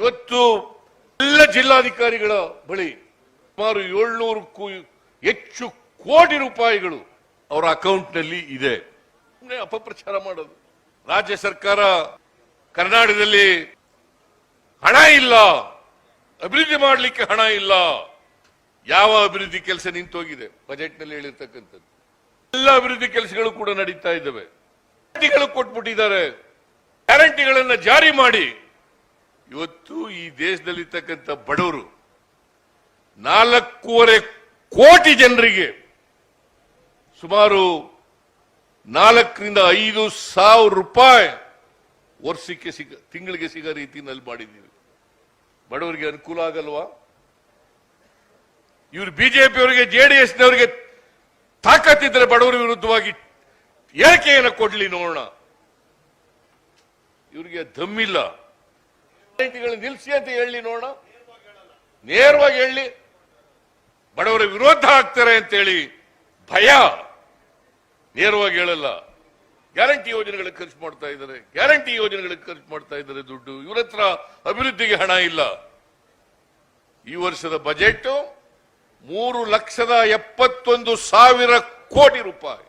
ಇವತ್ತು ಎಲ್ಲ ಜಿಲ್ಲಾಧಿಕಾರಿಗಳ ಬಳಿ ಸುಮಾರು 700ಕ್ಕೂ ಹೆಚ್ಚು ಕೋಟಿ ರೂಪಾಯಿಗಳು ಅವರ ಅಕೌಂಟ್ನಲ್ಲಿ ಇದೆ. ಅಪಪ್ರಚಾರ ಮಾಡೋದು. ರಾಜ್ಯ ಸರ್ಕಾರ ಕರ್ನಾಟಕದಲ್ಲಿ ಹಣ ಇಲ್ಲ, ಅಭಿವೃದ್ಧಿ ಮಾಡಲಿಕ್ಕೆ ಹಣ ಇಲ್ಲ. ಯಾವ ಅಭಿವೃದ್ಧಿ ಕೆಲಸ ನಿಂತೋಗಿದೆ? ಬಜೆಟ್ನಲ್ಲಿ ಹೇಳಿರ್ತಕ್ಕಂಥದ್ದು ಎಲ್ಲ ಅಭಿವೃದ್ಧಿ ಕೆಲಸಗಳು ಕೂಡ ನಡೀತಾ ಇದ್ದಾವೆ. ಗ್ಯಾರಂಟಿಗಳು ಕೊಟ್ಬಿಟ್ಟಿದ್ದಾರೆ. ಗ್ಯಾರಂಟಿಗಳನ್ನ ಜಾರಿ ಮಾಡಿ ಇವತ್ತು ಈ ದೇಶದಲ್ಲಿರ್ತಕ್ಕಂಥ ಬಡವರು 4.5 ಕೋಟಿ ಜನರಿಗೆ ಸುಮಾರು 4,000 ರಿಂದ 5,000 ರೂಪಾಯಿ ವರ್ಷಕ್ಕೆ ತಿಂಗಳಿಗೆ ಸಿಗೋ ರೀತಿಯಲ್ಲಿ ಮಾಡಿದ್ದೀವಿ. ಬಡವರಿಗೆ ಅನುಕೂಲ ಆಗಲ್ವಾ? ಇವರು ಬಿಜೆಪಿಯವರಿಗೆ, ಜೆಡಿಎಸ್ನವರಿಗೆ ತಾಕತ್ತಿದ್ರೆ ಬಡವರ ವಿರುದ್ಧವಾಗಿ ಹೇಳಿಕೆಯನ್ನು ಕೊಡ್ಲಿ ನೋಡೋಣ. ಇವರಿಗೆ ದಮ್ಮಿಲ್ಲ. ನಿಲ್ಲಿಸಿ ಅಂತ ಹೇಳಿ ನೋಡೋಣ. ನೇರವಾಗಿ ಹೇಳಿ ಬಡವರ ವಿರೋಧ ಆಗ್ತಾರೆ ಅಂತೇಳಿ ಭಯ. ನೇರವಾಗಿ ಹೇಳಲ್ಲ. ಗ್ಯಾರಂಟಿ ಯೋಜನೆಗಳಿಗೆ ಖರ್ಚು ಮಾಡ್ತಾ ಇದ್ದಾರೆ, ಗ್ಯಾರಂಟಿ ಯೋಜನೆಗಳಿಗೆ ಖರ್ಚು ಮಾಡ್ತಾ ಇದ್ದಾರೆ ದುಡ್ಡು. ಇವರ ಹತ್ರ ಅಭಿವೃದ್ಧಿಗೆ ಹಣ ಇಲ್ಲ. ಈ ವರ್ಷದ ಬಜೆಟ್ 3,71,000 ಕೋಟಿ ರೂಪಾಯಿ.